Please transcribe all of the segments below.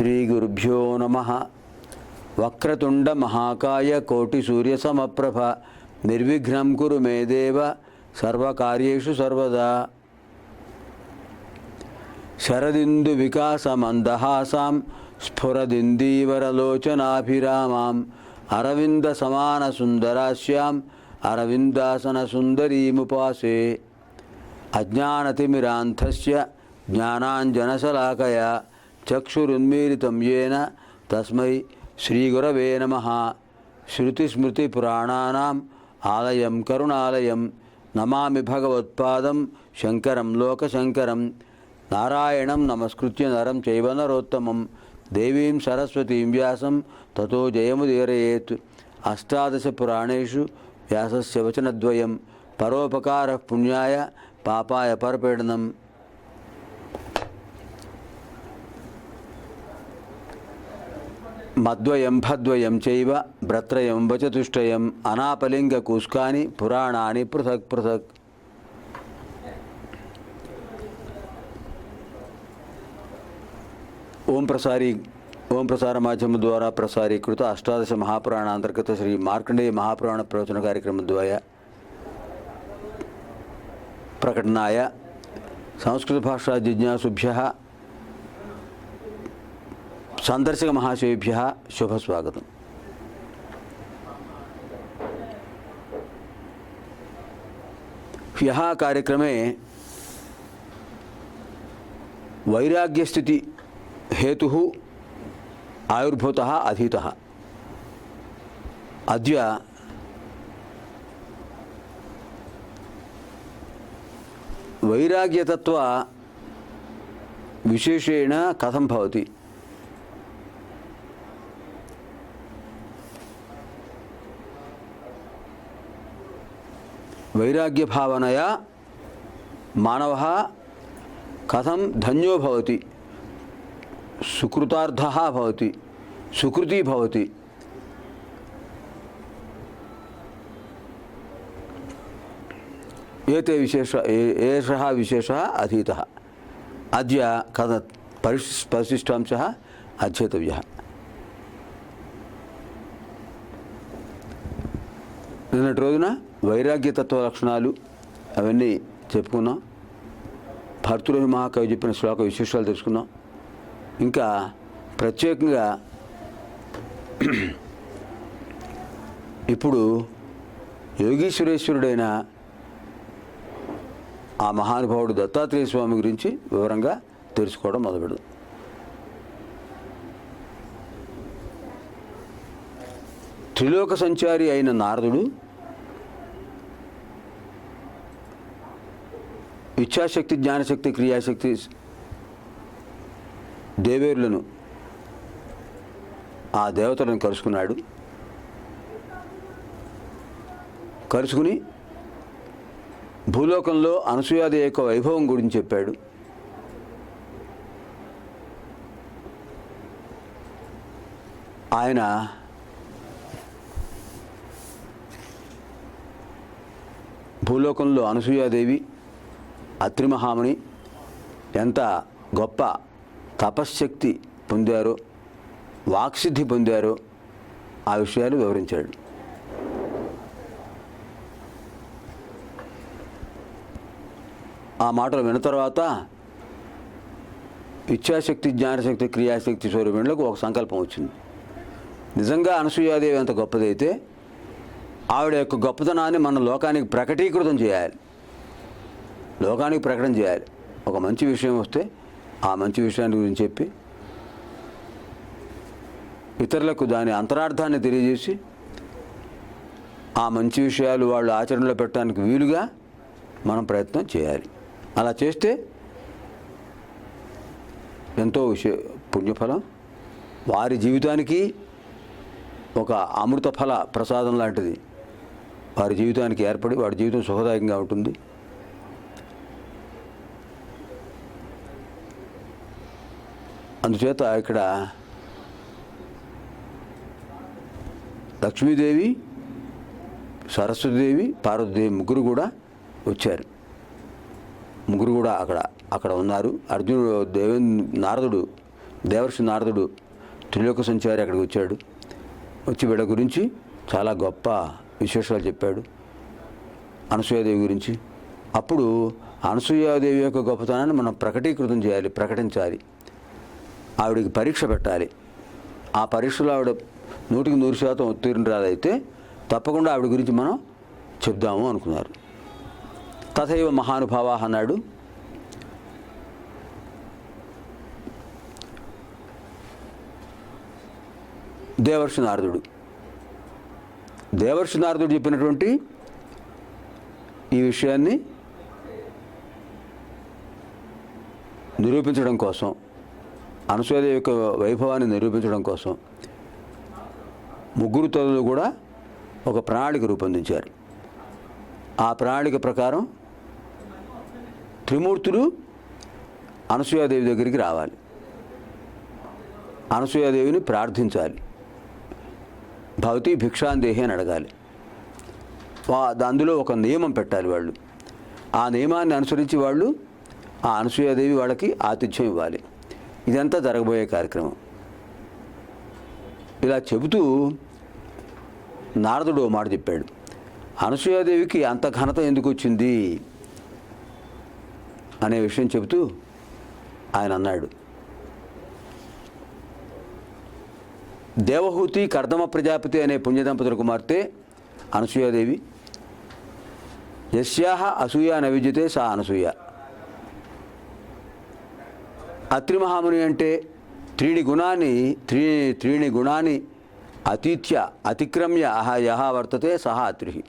శ్రీగురుభ్యో నమః. వక్రతుండ మహాకాయ కోటి సూర్య సమప్రభ నిర్విఘ్నం కురు మే దేవ సర్వకార్యేషు సర్వదా. శరదిందు వికాస మందహాసాం స్ఫురదిందీవరలోచనాభిరామాం అరవింద సమాన సుందరాస్యాం అరవిందాసన సుందరీముపాసే. అజ్ఞానతిమిరాంధస్య జ్ఞానాంజనశలాకయా చక్షురున్మీలితం యేన తస్మై శ్రీగురవే నమః. శృతిస్మృతిపురాణానాం ఆలయం కరుణాలయం నమామి భగవత్పాదం శంకరం లోకశంకరం. నారాయణం నమస్కృత్య నరం చైవ నరోత్తమం దేవీం సరస్వతీం వ్యాసం తతో జయముదీరయేత్. అష్టాదశ పురాణేషు వ్యాసస్య వచనద్వయం పరోపకారః పుణ్యాయ పాపాయ పరపీడనం. మద్వయం భద్వయం చైవ భ్రత్రయం వచతుష్టయం అనాపలింగ కూస్కాని పురాణాని పృథక్ పృథక్. ఓం ప్రసార మాధ్యమం ద్వారా ప్రసారీకృత అష్టాదశ మహాపురాణ అంతర్గత శ్రీ మార్కండేయ మహాపురాణ ప్రవచన కార్యక్రమం ద్వారా ప్రకటనాయ సంస్కృత భాషా జిజ్ఞాసుభ్యః సందర్శక మహాశయేభ్యः శుభస్వాగతం. ह्यः कार्यक्रमे वैराग्यस्थिति हेतुः आयुर्भूतः अधीतः. अद्य वैराग्यतत्व विशेषेण कथं भवति, वैराग्य भावनया मानवः कथं धन्यो भवति, सुकृतार्थः भवति, सुकृति भवति. एषः विशेषः अधीतः. अद्य परिशिष्टांशः अध्येतव्यः. నిన్నటి రోజున వైరాగ్యతత్వ లక్షణాలు అవన్నీ చెప్పుకున్నాం. భర్తృహరి మహాకవి చెప్పిన శ్లోక విశేషాలు తెలుసుకున్నాం. ఇంకా ప్రత్యేకంగా ఇప్పుడు యోగీశ్వరేశ్వరుడైన ఆ మహానుభావుడు దత్తాత్రేయ స్వామి గురించి వివరంగా తెలుసుకోవడం మొదలుపెడదాం. త్రిలోక సంచారి అయిన నారదుడు ఇచ్ఛాశక్తి, జ్ఞానశక్తి, క్రియాశక్తి దేవేరులను ఆ దేవతలను కలుసుకున్నాడు. కలుసుకుని భూలోకంలో అనసూయాదేవి యొక్క వైభవం గురించి చెప్పాడు. ఆయన భూలోకంలో అనసూయాదేవి, అత్రి మహాముని ఎంత గొప్ప తపశ్శక్తి పొందారో, వాక్సిద్ధి పొందారో ఆ విషయాలు వివరించాడు. ఆ మాటలు విన్న తర్వాత ఇచ్ఛాశక్తి, జ్ఞానశక్తి, క్రియాశక్తి స్వరూపిణులకు ఒక సంకల్పం వచ్చింది. నిజంగా అనసూయాదేవి ఎంత గొప్పదైతే ఆవిడ యొక్క గొప్పతనాన్ని మన లోకానికి ప్రకటీకృతం చేయాలి, లోకానికి ప్రకటన చేయాలి. ఒక మంచి విషయం వస్తే ఆ మంచి విషయాన్ని గురించి చెప్పి ఇతరులకు దాని అంతరార్థాన్ని తెలియజేసి ఆ మంచి విషయాలు వాళ్ళు ఆచరణలో పెట్టడానికి వీలుగా మనం ప్రయత్నం చేయాలి. అలా చేస్తే ఎంతో పుణ్యఫలం, వారి జీవితానికి ఒక అమృత ఫల ప్రసాదం లాంటిది వారి జీవితానికి ఏర్పడి వారి జీవితం సుఖదాయకంగా ఉంటుంది. అందుచేత ఇక్కడ లక్ష్మీదేవి, సరస్వతీదేవి, పార్వతీదేవి ముగ్గురు కూడా వచ్చారు. ముగ్గురు కూడా అక్కడ ఉన్నారు. నారదుడు దేవర్షి నారదుడు త్రిలోక సంచారి అక్కడికి వచ్చాడు. వచ్చి వీళ్ళ గురించి చాలా గొప్ప విశేషాలు చెప్పాడు, అనసూయాదేవి గురించి. అప్పుడు అనసూయాదేవి యొక్క గొప్పతనాన్ని మనం ప్రకటీకృతం చేయాలి, ప్రకటించాలి. ఆవిడికి పరీక్ష పెట్టాలి. ఆ పరీక్షలో ఆవిడ 100% ఉత్తీర్ణురాలైతే తప్పకుండా ఆవిడ గురించి మనం చెప్దాము అనుకున్నారు. తథైవ మహానుభావా అన్నాడు. దేవర్షి నారదుడు చెప్పినటువంటి ఈ విషయాన్ని నిరూపించడం కోసం, అనసూయాదేవి యొక్క వైభవాన్ని నిరూపించడం కోసం ముగ్గురు తల్లులు కూడా ఒక ప్రణాళిక రూపొందించారు. ఆ ప్రణాళిక ప్రకారం త్రిమూర్తులు అనసూయాదేవి దగ్గరికి రావాలి, అనసూయాదేవిని ప్రార్థించాలి, భవతి భిక్షాందేహి అని అడగాలి. అందులో ఒక నియమం పెట్టాలి. వాళ్ళు ఆ నియమాన్ని అనుసరించి వాళ్ళు ఆ అనసూయాదేవి వాళ్ళకి ఆతిథ్యం ఇవ్వాలి. ఇదంతా జరగబోయే కార్యక్రమం. ఇలా చెబుతూ నారదుడు ఓ మాట చెప్పాడు. అనసూయాదేవికి అంత ఘనత ఎందుకు వచ్చింది అనే విషయం చెబుతూ ఆయన అన్నాడు, దేవహూతి కర్దమ ప్రజాపతి అనే పుణ్యదంపతుల కుమార్తె అనసూయాదేవి. యస్యాహ అసూయ నవిద్యతే సా అనసూయ. అత్రి మహాముని అంటే త్రీణి గుణాన్ని అతిక్రమ్య యహ వర్తతే సహ అత్రి.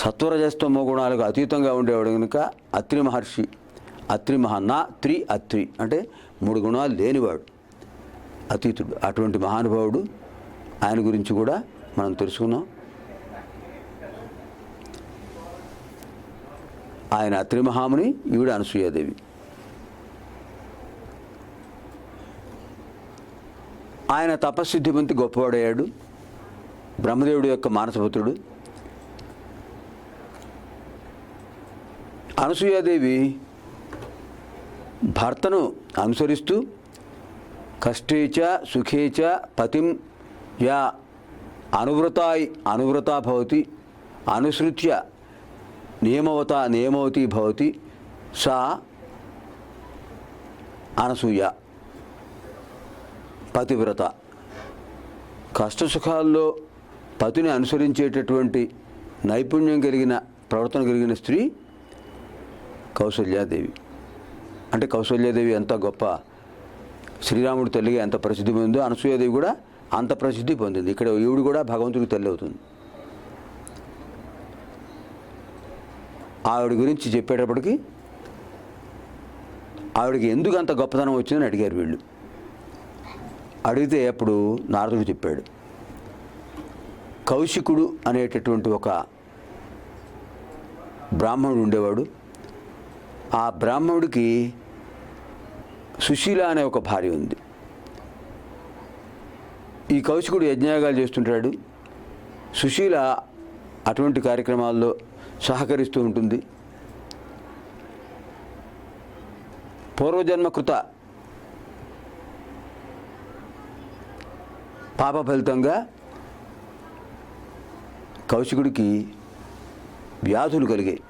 సత్వరజస్తమో గుణాలకు అతీతంగా ఉండేవాడు కనుక అత్రి మహర్షి. అత్రి అత్రి అంటే 3 గుణాలు లేనివాడు, అతీతుడు. అటువంటి మహానుభావుడు. ఆయన గురించి కూడా మనం తెలుసుకున్నాం. ఆయన అత్రి మహాముని, ఈవిడ అనసూయాదేవి. ఆయన తపస్సిద్ధి పొంది గొప్పవాడయ్యాడు. బ్రహ్మదేవుడి యొక్క మానసపుత్రుడు. అనసూయాదేవి భర్తను అనుసరిస్తూ కష్టేచ సుఖేచ పతిం యా అనువ్రతా భవతి అనుసృత్య నియమవతి భవతి సా అనసూయ పతివ్రత. కష్టసుఖాల్లో పతిని అనుసరించేటటువంటి నైపుణ్యం కలిగిన ప్రవర్తన కలిగిన స్త్రీ కౌసల్యాదేవి. అంటే కౌసల్యాదేవి ఎంత గొప్ప, శ్రీరాముడి తల్లిగా ఎంత ప్రసిద్ధి పొందిందో అనసూయాదేవి కూడా అంత ప్రసిద్ధి పొందింది. ఇక్కడ ఈవిడు కూడా భగవంతుడికి తల్లి అవుతుంది. ఆవిడ గురించి చెప్పేటప్పటికి ఆవిడకి ఎందుకు అంత గొప్పతనం వచ్చిందని అడిగారు వీళ్ళు. అడిగితే అప్పుడు నారదుడు చెప్పాడు, కౌశికుడు అనేటటువంటి ఒక బ్రాహ్మణుడు ఉండేవాడు. ఆ బ్రాహ్మణుడికి సుశీల అనే ఒక భార్య ఉంది. ఈ కౌశికుడు యజ్ఞయాగాలు చేస్తుంటాడు. సుశీల అటువంటి కార్యక్రమాల్లో సహకరిస్తూ ఉంటుంది. పూర్వజన్మకృత పాప ఫలితంగా కౌశికుడికి వ్యాధులు కలిగాయి.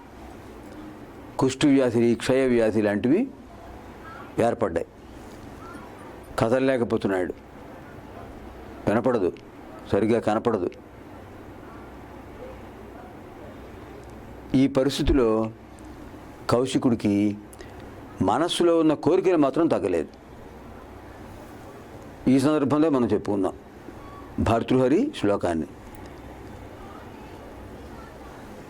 కుష్టు వ్యాధి, క్షయ వ్యాధి లాంటివి ఏర్పడ్డాయి. కదలలేకపోతున్నాడు, వినపడదు, సరిగ్గా కనపడదు. ఈ పరిస్థితిలో కౌశికుడికి మనస్సులో ఉన్న కోరికలు మాత్రం తగ్గలేదు. ఈ సందర్భంలో మనం చెప్పుకుందాం భర్తృహరి శ్లోకాన్ని.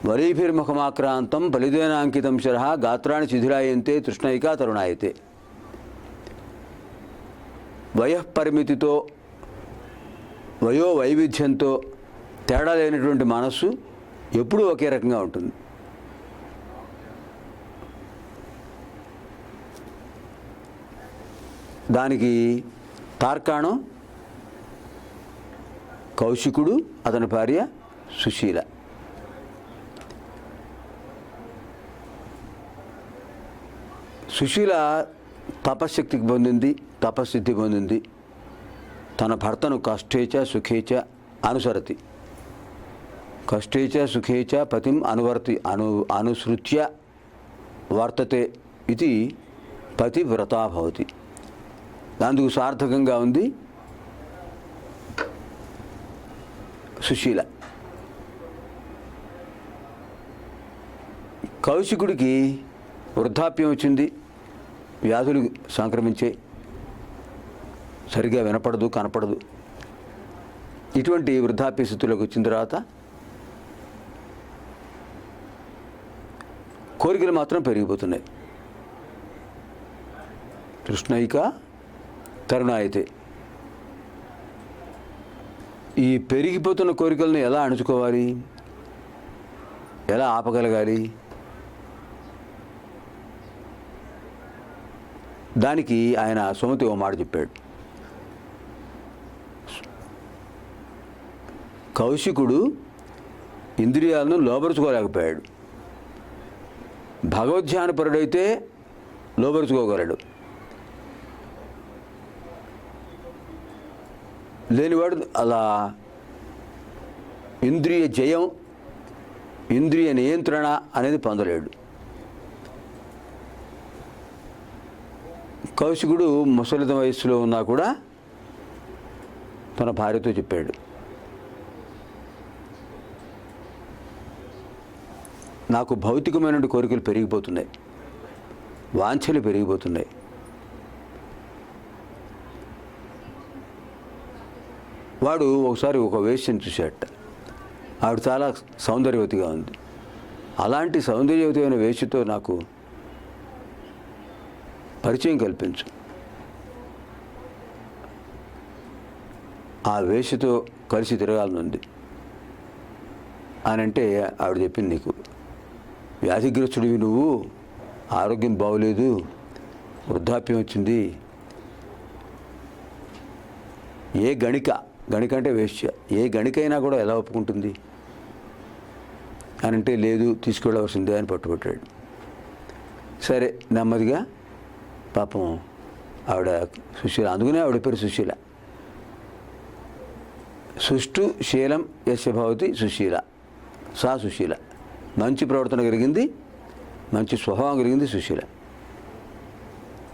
వలీభిర్ముఖమాక్రాంతం బలిదేనాంకితం శరః గాత్రాన్ని శిథిలాయంతే తృష్ణైకా తరుణాయతే. వయోపరిమితితో వయో వైవిధ్యంతో తేడా లేనటువంటి మనస్సు ఎప్పుడూ ఒకే రకంగా ఉంటుంది. దానికి తార్కాణం కౌశికుడు, అతని భార్య సుశీల. సుశీల తపశ్శక్తికి పొందింది, తపశ్సిద్ధి పొందింది. తన భర్తను కష్టేచ సుఖేచ అనుసరతి, కష్టేచ సుఖేచ పతిం అనుసృత్య వర్తతే ఇది పతివ్రతా భవతి. అందుకు సార్థకంగా ఉంది సుశీల. కౌశికుడికి వృద్ధాప్యం వచ్చింది, వ్యాధులు సంక్రమించే, సరిగా వినపడదు, కనపడదు. ఇటువంటి వృద్ధాప్య స్థితిలోకి వచ్చిన తర్వాత కోరికలు మాత్రం పెరిగిపోతున్నాయి. కృష్ణైక తరుణాయితే. ఈ పెరిగిపోతున్న కోరికలను ఎలా అణుచుకోవాలి, ఎలా ఆపగలగాలి? దానికి ఆయన సుమతి ఓ మాట చెప్పాడు. కౌశికుడు ఇంద్రియాలను లోబరుచుకోలేకపోయాడు. భగవద్ధ్యానపరుడైతే లోబరుచుకోగలడు, లేనివాడు అలా ఇంద్రియ జయం, ఇంద్రియ నియంత్రణ అనేది పొందలేడు. కౌశికుడు ముసలిత వయస్సులో ఉన్నా కూడా తన భార్యతో చెప్పాడు, నాకు భౌతికమైన కోరికలు పెరిగిపోతున్నాయి, వాంఛలు పెరిగిపోతున్నాయి. వాడు ఒకసారి ఒక వేశ్యను చూశాట. ఆవిడ చాలా సౌందర్యవతిగా ఉంది. అలాంటి సౌందర్యవతి అయిన వేశ్యతో నాకు పరిచయం కల్పించు, ఆ వేశ్యతో కలిసి తిరగాలనుంది అని అంటే ఆవిడ చెప్పింది, నీకు వ్యాధిగ్రస్తుడివి, నువ్వు ఆరోగ్యం బాగోలేదు, వృద్ధాప్యం వచ్చింది, ఏ గణిక అంటే వేశ్య, ఏ గణికైనా కూడా ఎలా ఒప్పుకుంటుంది అని అంటే, లేదు తీసుకెళ్ళవలసిందే అని పట్టుబట్టాడు. సరే నెమ్మదిగా పాపం ఆవిడ సుశీల, అందుకనే ఆవిడ పేరు సుశీల. సుష్టు శీలం యస్య భవతి సుశీల, సా సుశీల. మంచి ప్రవర్తన కలిగింది, మంచి స్వభావం కలిగింది సుశీల.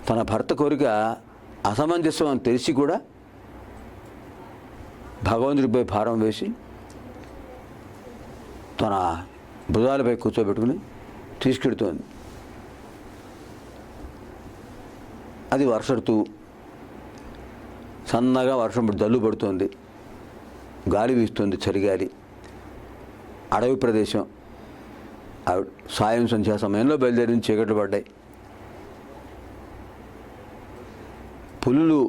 తన భర్త కోరిక అసమంజసం అని తెలిసి కూడా భగవంతుడిపై భారం వేసి తన భుజాలపై కూర్చోబెట్టుకుని తీసుకెడుతోంది. అది వర్ష ఋతువు, సన్నగా వర్షం జల్లు పడుతోంది, గాలి వీస్తుంది, చలిగాలి, అడవి ప్రదేశం. సాయం సంధ్యా సమయంలో బయలుదేరిన చీకట్లు పడ్డాయి. పులులు,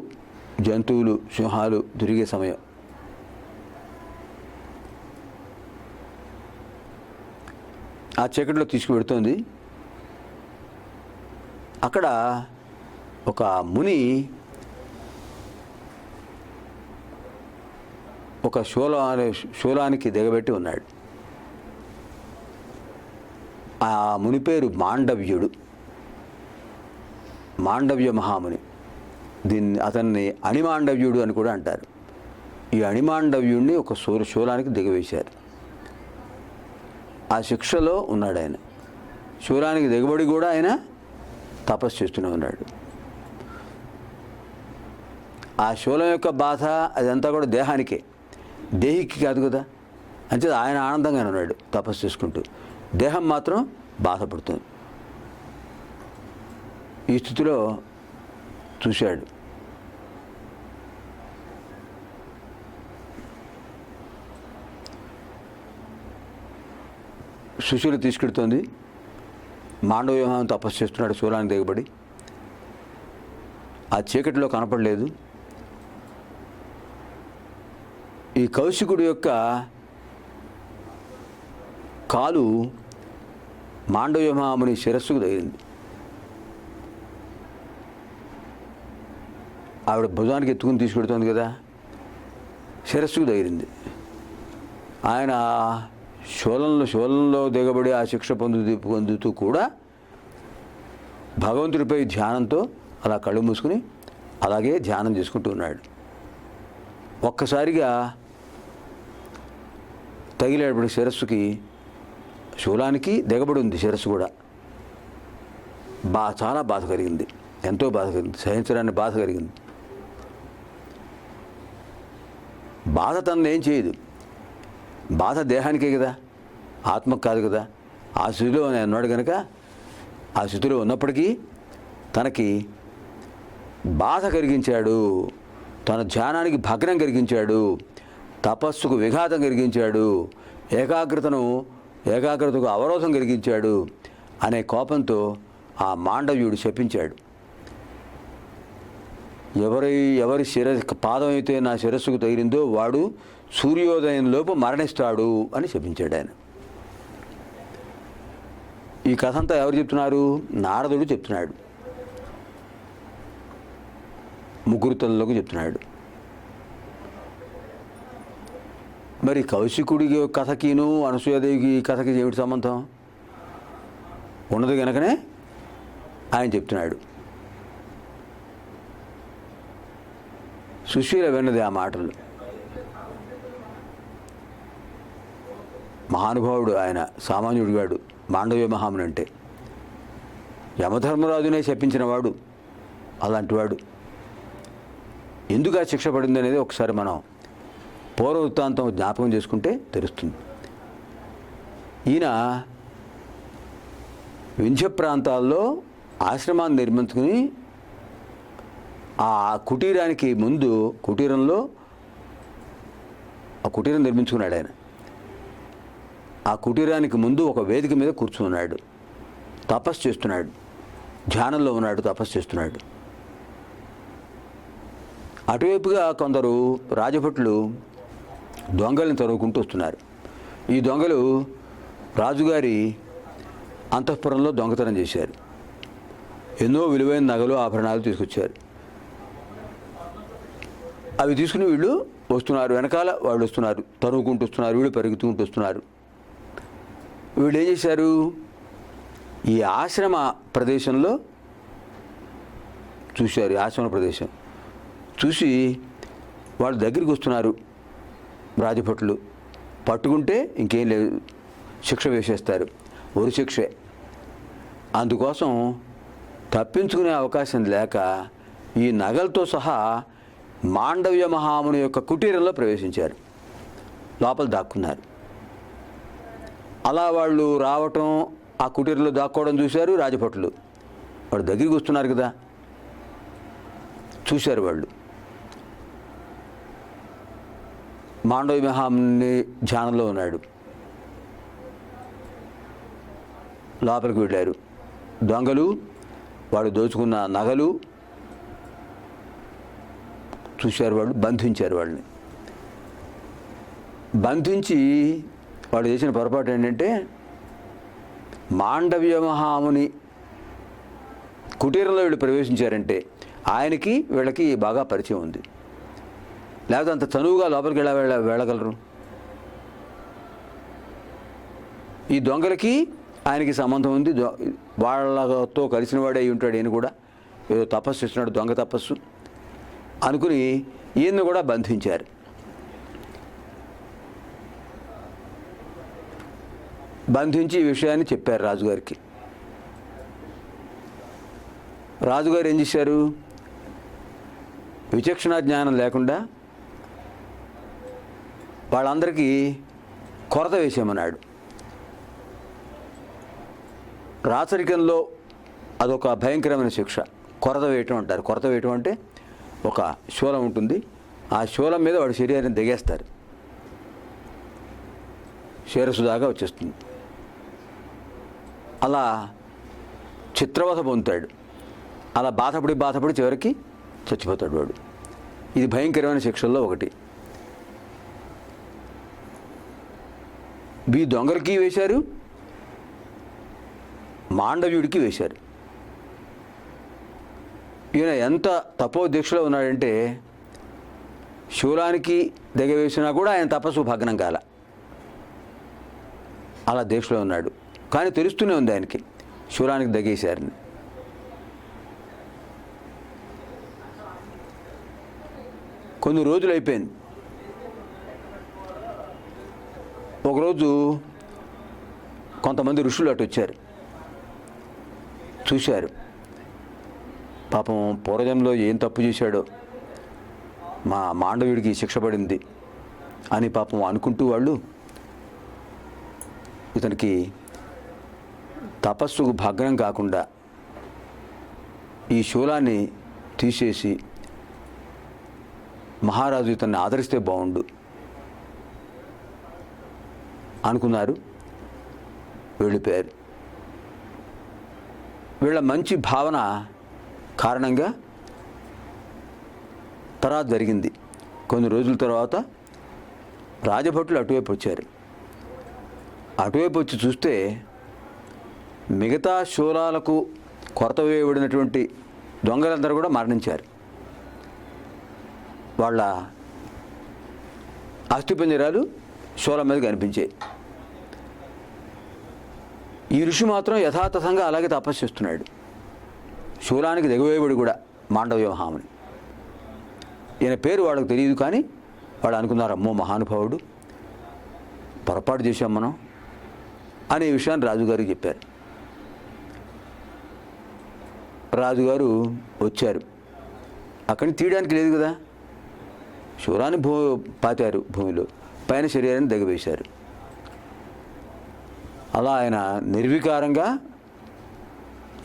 జంతువులు, సింహాలు తిరిగే సమయం. ఆ చీకట్లో తీసుకువెడుతోంది. అక్కడ ఒక ముని ఒక శూలానికి దిగబెట్టి ఉన్నాడు. ఆ ముని పేరు మాండవ్యుడు, మాండవ్య మహాముని. అతన్ని అణిమాండవ్యుడు అని కూడా అంటారు. ఈ అణిమాండవ్యుడిని ఒక శూలానికి దిగవేశారు. ఆ శిక్షలో ఉన్నాడు ఆయన. శూలానికి దిగబడి కూడా ఆయన తపస్సు చేస్తూనే ఉన్నాడు. ఆ శూలం యొక్క బాధ అదంతా కూడా దేహానికే, దేహికి కాదు కదా. అంతే ఆయన ఆనందంగానే ఉన్నాడు తపస్సు చేసుకుంటూ, దేహం మాత్రం బాధపడుతుంది. ఈ స్థితిలో చూశాడు. సుశీల తీసుకెడుతోంది. మాండవ్యూహం తపస్సు చేస్తున్నాడు శూలానికి దిగబడి. ఆ చీకటిలో కనపడలేదు. ఈ కౌశికుడి యొక్క కాలు మాండవ్యమాముని శిరస్సుకు తగిలింది. ఆవిడ భుజానికి ఎత్తుకుని తీసుకెడుతోంది కదా, శిరస్సుకు తగిలింది. ఆయన శూలంలో దిగబడి ఆ శిక్ష పొందుతూ కూడా భగవంతుడిపై ధ్యానంతో అలా కళ్ళు మూసుకుని అలాగే ధ్యానం చేసుకుంటూ ఉన్నాడు. ఒక్కసారిగా తగిలేటప్పుడు శిరస్సుకి, శూలానికి దిగబడి ఉంది శిరస్సు కూడా. చాలా బాధ కలిగింది, ఎంతో బాధ కలిగింది, సహించడాన్ని బాధ కలిగింది. బాధ తనను ఏం చేయదు, బాధ దేహానికే కదా, ఆత్మకు కాదు కదా. ఆ స్థితిలో ఉన్నాడు కనుక ఆ స్థితిలో ఉన్నప్పటికీ తనకి బాధ కలిగించాడు, తన ధ్యానానికి భగ్నం కలిగించాడు, తపస్సుకు విఘాతం కలిగించాడు, ఏకాగ్రతకు అవరోధం కలిగించాడు అనే కోపంతో ఆ మాండవ్యుడు శపించాడు. ఎవరి పాదం అయితే నా శిరస్సుకు తగిలిందో వాడు సూర్యోదయంలోపు మరణిస్తాడు అని శపించాడు ఆయన. ఈ కథ అంతా ఎవరు చెప్తున్నారు? నారదుడు చెప్తున్నాడు, ముగ్గురు తల్లులకు చెప్తున్నాడు. మరి కౌశికుడి కథకిను అనసూయాదేవికి కథకి ఏమిటి సంబంధం ఉన్నది కనుకనే ఆయన చెప్తున్నాడు. సుశీల విన్నది ఆ మాటలు. మహానుభావుడు ఆయన, సామాన్యుడు గాడు. మాండవ్య మహాముని అంటే యమధర్మరాజునే శపించిన వాడు, అలాంటివాడు. ఎందుకు ఆ శిక్ష పడింది అనేది ఒకసారి మనం పూర్వ వృత్తాంతం జ్ఞాపకం చేసుకుంటే తెలుస్తుంది. ఈయన వింధ్య ప్రాంతాల్లో ఆశ్రమాన్ని నిర్మించుకుని ఆ కుటీరానికి ముందు కుటీరం నిర్మించుకున్నాడు ఆయన. ఆ కుటీరానికి ముందు ఒక వేదిక మీద కూర్చున్నాడు, తపస్సు చేస్తున్నాడు, ధ్యానంలో ఉన్నాడు, తపస్సు చేస్తున్నాడు. అటువైపుగా కొందరు రాజభటులు దొంగల్ని తరుముకుంటూ వస్తున్నారు. ఈ దొంగలు రాజుగారి అంతఃపురంలో దొంగతనం చేశారు. ఎన్నో విలువైన నగలు, ఆభరణాలు తీసుకొచ్చారు. అవి తీసుకుని వీళ్ళు వస్తున్నారు, వెనకాల వాళ్ళు వస్తున్నారు, తరుముకుంటూ వస్తున్నారు, వీళ్ళు పెరుగుతుంటూ వస్తున్నారు. వీళ్ళు ఏం చేశారు? ఈ ఆశ్రమ ప్రదేశంలో చూశారు. ఆశ్రమ ప్రదేశం చూసి వాళ్ళు దగ్గరికి వస్తున్నారు. రాజభటులు పట్టుకుంటే ఇంకేం లేదు, శిక్ష వేసేస్తారు, ఉరి శిక్షే. అందుకోసం తప్పించుకునే అవకాశం లేక ఈ నగలతో సహా మాండవ్య మహాముని యొక్క కుటీరంలో ప్రవేశించారు, లోపల దాక్కున్నారు. అలా వాళ్ళు రావటం, ఆ కుటీరంలో దాక్కోవడం చూశారు రాజభటులు. వాడు దగ్గరికి వస్తున్నారు కదా, చూశారు వాళ్ళు. మాండవ్య మహాముని ధ్యానంలో ఉన్నాడు. లోపలికి వెళ్ళారు. దొంగలు వాడు దోచుకున్న నగలు చూశారు. వాళ్ళు బంధించారు. వాళ్ళని బంధించి వాడు చేసిన పొరపాటు ఏంటంటే, మాండవ్య మహాముని కుటీరంలో వీళ్ళు ప్రవేశించారంటే ఆయనకి వీళ్ళకి బాగా పరిచయం ఉంది, లేకపోతే అంత చనువుగా లోపలికి వెళ్ళగలరు? ఈ దొంగలకి ఆయనకి సంబంధం ఉంది, వాళ్ళతో కలిసిన వాడే అయి ఉంటాడు. ఈయన కూడా ఏదో తపస్సు చేస్తున్నాడు, దొంగ తపస్సు అనుకుని ఈయన్ని కూడా బంధించారు. బంధించి ఈ విషయాన్ని చెప్పారు రాజుగారికి. రాజుగారు ఏం చేశారు? విచక్షణ జ్ఞానం లేకుండా వాళ్ళందరికీ కొరత వేసేయమన్నాడు. రాచరికంలో అదొక భయంకరమైన శిక్ష, కొరత వేయటం అంటారు. కొరత వేయటం అంటే ఒక శూలం ఉంటుంది, ఆ శూలం మీద వాడి శరీరాన్ని దిగేస్తారు, శిరస్సు దాకా వచ్చేస్తుంది. అలా చిత్రవధ పొందుతాడు. అలా బాధపడి చివరికి చచ్చిపోతాడు వాడు. ఇది భయంకరమైన శిక్షల్లో ఒకటి. ఈ దొంగలకి వేశారు, మాండవ్యుడికి వేశారు. ఈయన ఎంత తపోదీక్షలో ఉన్నాడంటే శూలానికి దిగవేసినా కూడా ఆయన తపస్సు భగ్నం కాల, అలా దీక్షలో ఉన్నాడు. కానీ తెలుస్తూనే ఉంది ఆయనకి శూలానికి దిగేశారని. కొన్ని రోజులు అయిపోయింది. ఒకరోజు కొంతమంది ఋషులు అటు వచ్చారు, చూశారు. పాపం పూర్వజంలో ఏం తప్పు చేశాడో మా మాండవుడికి శిక్ష పడింది అని పాపం అనుకుంటూ వాళ్ళు ఇతనికి తపస్సుకు భగ్నం కాకుండా ఈ శూలాన్ని తీసేసి మహారాజు ఇతన్ని ఆదరిస్తే బాగుండు అనుకున్నారు. వెళ్ళిపోయారు. వీళ్ళ మంచి భావన కారణంగా తర్వాత జరిగింది. కొన్ని రోజుల తర్వాత రాజభటులు అటువైపు వచ్చారు. అటువైపు వచ్చి చూస్తే మిగతా శూలాలకు కొరత వేయబడినటువంటి దొంగలందరూ కూడా మరణించారు. వాళ్ళ అస్థిపంజరాలు శూలం మీద కనిపించాయి. ఈ ఋషి మాత్రం యథాతథంగా అలాగే తపస్సు చేస్తున్నాడు. శూలానికి దిగవేయబడి కూడా మాండవ్య మహాముని. ఈయన పేరు వాళ్ళకు తెలియదు, కానీ వాళ్ళు అనుకున్నారు, అమ్మో మహానుభావుడు, పొరపాటు చేశాం మనం అనే విషయాన్ని రాజుగారికి చెప్పారు. రాజుగారు వచ్చారు. అక్కడిని తీయడానికి లేదు కదా, శూలాన్ని పాతారు భూమిలో, పైన శరీరాన్ని దిగవేశారు. అలా ఆయన నిర్వికారంగా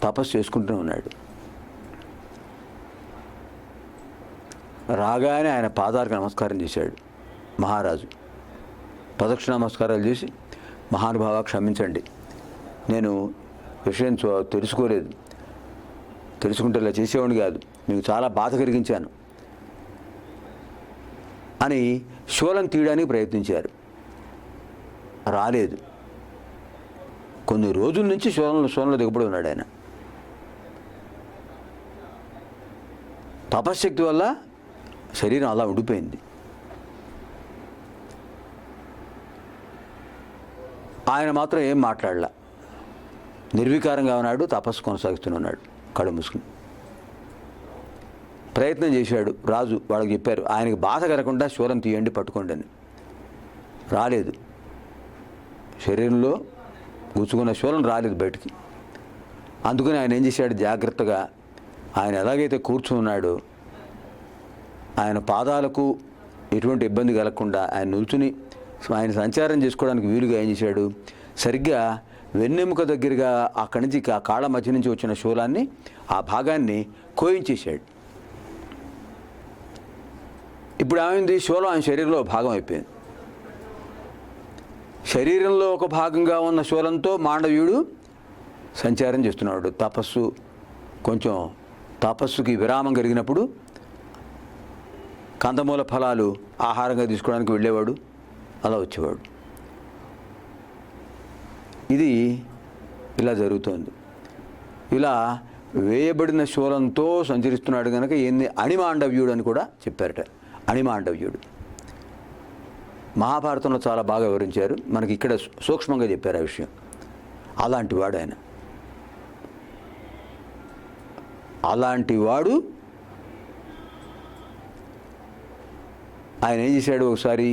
తపస్సు చేసుకుంటూ ఉన్నాడు. రాగానే ఆయన పాదాలకు నమస్కారం చేశాడు మహారాజు. ప్రదక్షిణ నమస్కారాలు చేసి, మహానుభావ క్షమించండి, నేను విషయం తెలుసుకోలేదు, తెలుసుకుంటే ఇలా చేసేవాడిని కాదు, మీకు చాలా బాధ కలిగించాను అని శూలం తీయడానికి ప్రయత్నించారు. రాలేదు. కొన్ని రోజుల నుంచి శూలంలో దిగబడి ఉన్నాడు ఆయన. తపశ్శక్తి వల్ల శరీరం అలా ఉండిపోయింది. ఆయన మాత్రం ఏం మాట్లాడలా, నిర్వికారంగా ఉన్నాడు, తపస్సు కొనసాగిస్తున్నాడు కళ్ళు మూసుకుని. ప్రయత్నం చేశాడు రాజు. వాళ్ళకి చెప్పారు, ఆయనకి బాధ కలగకుండా శూలం తీయండి, పట్టుకోండి అని. రాలేదు. శరీరంలో గుచ్చుకున్న శూలం రాలేదు బయటికి. అందుకని ఆయన ఏం చేశాడు, జాగ్రత్తగా ఆయన ఎలాగైతే కూర్చున్నాడో ఆయన పాదాలకు ఎటువంటి ఇబ్బంది కలగకుండా ఆయన నిల్చుని ఆయన సంచారం చేసుకోవడానికి వీలుగా ఏం చేశాడు, సరిగ్గా వెన్నెముక దగ్గరగా అక్కడి నుంచి ఆ కాళ్ళ మధ్య నుంచి వచ్చిన శూలాన్ని ఆ భాగాన్ని కోయించేశాడు. ఇప్పుడు ఏమైంది, శూలం ఆయన శరీరంలో భాగం అయిపోయింది. శరీరంలో ఒక భాగంగా ఉన్న శూలంతో మాండవ్యుడు సంచారం చేస్తున్నాడు. కొంచెం తపస్సుకి విరామం కలిగినప్పుడు కందమూల ఫలాలు ఆహారంగా తీసుకోవడానికి వెళ్ళేవాడు, అలా వచ్చేవాడు. ఇది ఇలా జరుగుతోంది. ఇలా వేయబడిన శూలంతో సంచరిస్తున్నాడు కనుక ఏంది అణిమాండవ్యుడు అని కూడా చెప్పారట. అణిమాండవ్యుడు మహాభారతంలో చాలా బాగా వివరించారు, మనకి ఇక్కడ సూక్ష్మంగా చెప్పారు ఆ విషయం. అలాంటి వాడు ఆయన. అలాంటి వాడు ఆయన ఏం చేశాడు, ఒకసారి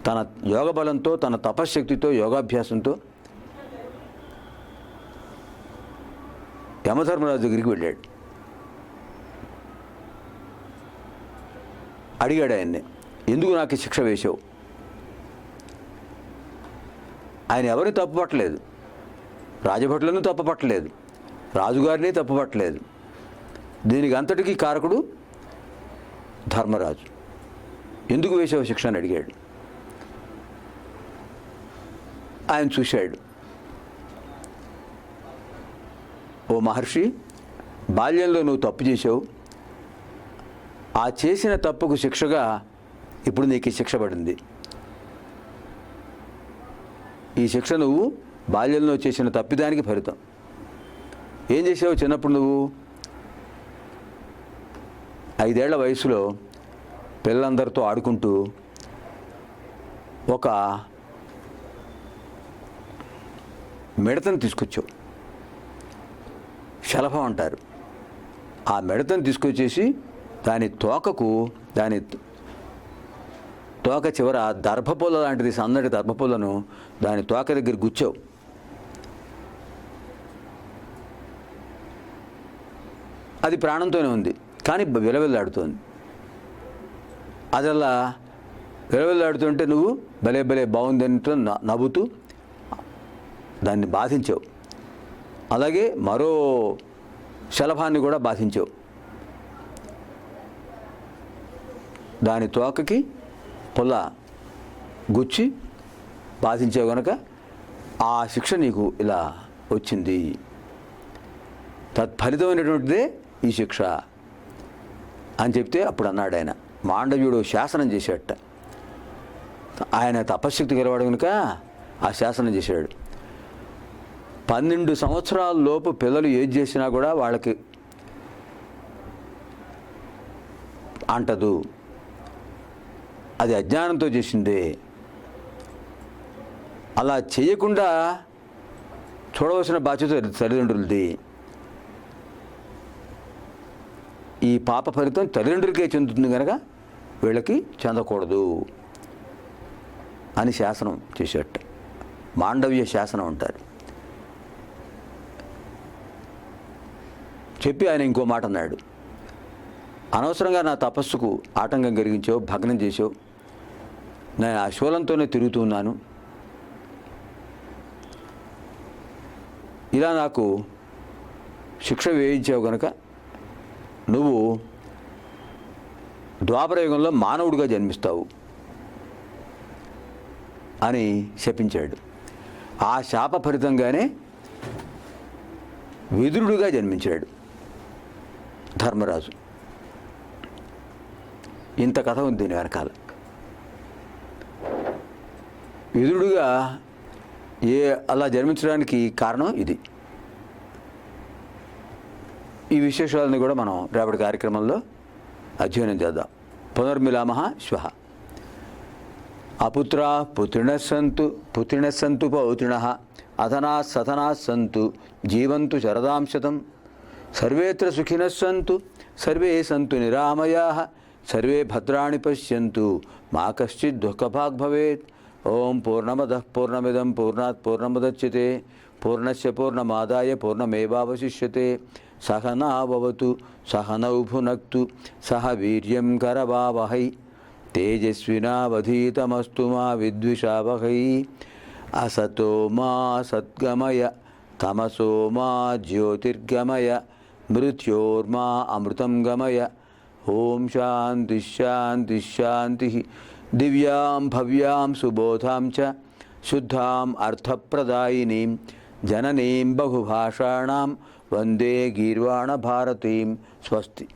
తన యోగ బలంతో, తన తపశ్శక్తితో, యోగాభ్యాసంతో యమధర్మరాజు దగ్గరికి వెళ్ళాడు. అడిగాడు ఆయన్ని, ఎందుకు నాకు ఈ శిక్ష వేశావు? ఆయన ఎవరిని తప్పుపట్టలేదు, రాజభటులను తప్పుపట్టలేదు, రాజుగారిని తప్పుపట్టలేదు. దీనికి అంతటికీ కారకుడు ధర్మరాజు. ఎందుకు వేసావు శిక్ష అని అడిగాడు. ఆయన చూశాడు, ఓ మహర్షి, బాల్యంలో నువ్వు తప్పు చేసావు, ఆ చేసిన తప్పుకు శిక్షగా ఇప్పుడు నీకు శిక్ష పడింది. ఈ శిక్ష నువ్వు బాల్యంలో చేసిన తప్పిదానికి ఫలితం. ఏం చేసావు చిన్నప్పుడు? నువ్వు 5 ఏళ్ల వయసులో పిల్లలందరితో ఆడుకుంటూ ఒక మిడతను తీసుకొచ్చావు, శలభం అంటారు. ఆ మిడతను తీసుకొచ్చేసి దాని తోకకు, దాని తోక చివర దర్భపుల్ల లాంటిది, సన్నటి దర్భపుల్లను దాని తోక దగ్గర గుచ్చావు. అది ప్రాణంతోనే ఉంది, కానీ విలవిల్లాడుతోంది. అది అలా విలవిల్లాడుతుంటే నువ్వు భలే భలే బాగుందంటూ నవ్వుతూ దాన్ని బాధించావు. అలాగే మరో శలభాన్ని కూడా బాధించావు. దాని తోకకి పుల్ల గుచ్చి బాధించావు కనుక ఆ శిక్ష నీకు ఇలా వచ్చింది. తత్ఫలితమైనటువంటిదే ఈ శిక్ష అని చెప్తే అప్పుడు అన్నాడు ఆయన. మాండవ్యుడు శాసనం చేశాడట. ఆయన తపశ్శక్తి గలవాడు కనుక ఆ శాసనం చేశాడు. 12 సంవత్సరాల లోపు పిల్లలు ఏది చేసినా కూడా వాళ్ళకి అంటదు. అది అజ్ఞానంతో చేసిందే. అలా చేయకుండా చూడవలసిన బాధ్యత తల్లిదండ్రులది. ఈ పాప ఫలితం తల్లిదండ్రులకే చెందుతుంది కనుక వీళ్ళకి చెందకూడదు అని శాసనం చేసేట. మాండవ్య శాసనం అంటారు. చెప్పి ఆయన ఇంకో మాట అన్నాడు. అనవసరంగా నా తపస్సుకు ఆటంకం కలిగించావు, భగ్నం చేసావు. నేను ఆ శూలంతోనే తిరుగుతున్నాను. ఇలా నాకు శిక్ష వేయించావు కనుక నువ్వు ద్వాపరయుగంలో మానవుడిగా జన్మిస్తావు అని శపించాడు. ఆ శాప ఫలితంగానే విదురుడుగా జన్మించాడు ధర్మరాజు. ఇంత కథ ఉంది దీని వెనకాల. విదురుడుగా అలా జన్మించడానికి కారణం ఇది. ఈ విశేషాలను కూడా మనం రేపటి కార్యక్రమంలో అధ్యయనం చేద్దాం. పునర్మిలామః శ్వః. అపుత్రా పుత్రిణః సంతు పౌత్రిణః అధనాः సధనాः సంతు జీవంతు శరదాం శతం. సర్వేత్ర సుఖినః సంతు సర్వే సంతు నిరామయాః. సర్వే భద్రాణి పశ్యంతు మా కశ్చిద్ దుఃఖభాగ్ భవేత్. ఓం పూర్ణమదః పూర్ణమిదం పూర్ణాత్ పూర్ణముదచ్యతే పూర్ణస్య పూర్ణమాదాయ పూర్ణమేవావశిష్యతే. సహనా భవతు సహనౌ భునక్తు సహ వీర్యం కరవావహై తేజస్వినావధీతమస్తు మా విద్విషావహై. అసతో మా సద్గమయ తమసో మా జ్యోతిర్గమయ మృత్యోర్మా అమృతం గమయ. ఓం శాంతి శాంతి శాంతి. దివ్యాం భవ్యాం సుబోధాం చ శుద్ధాం అర్థప్రదాయినీం జననీం బహుభాషాణాం వందే గీర్వాణ భారతీం. స్వస్తి.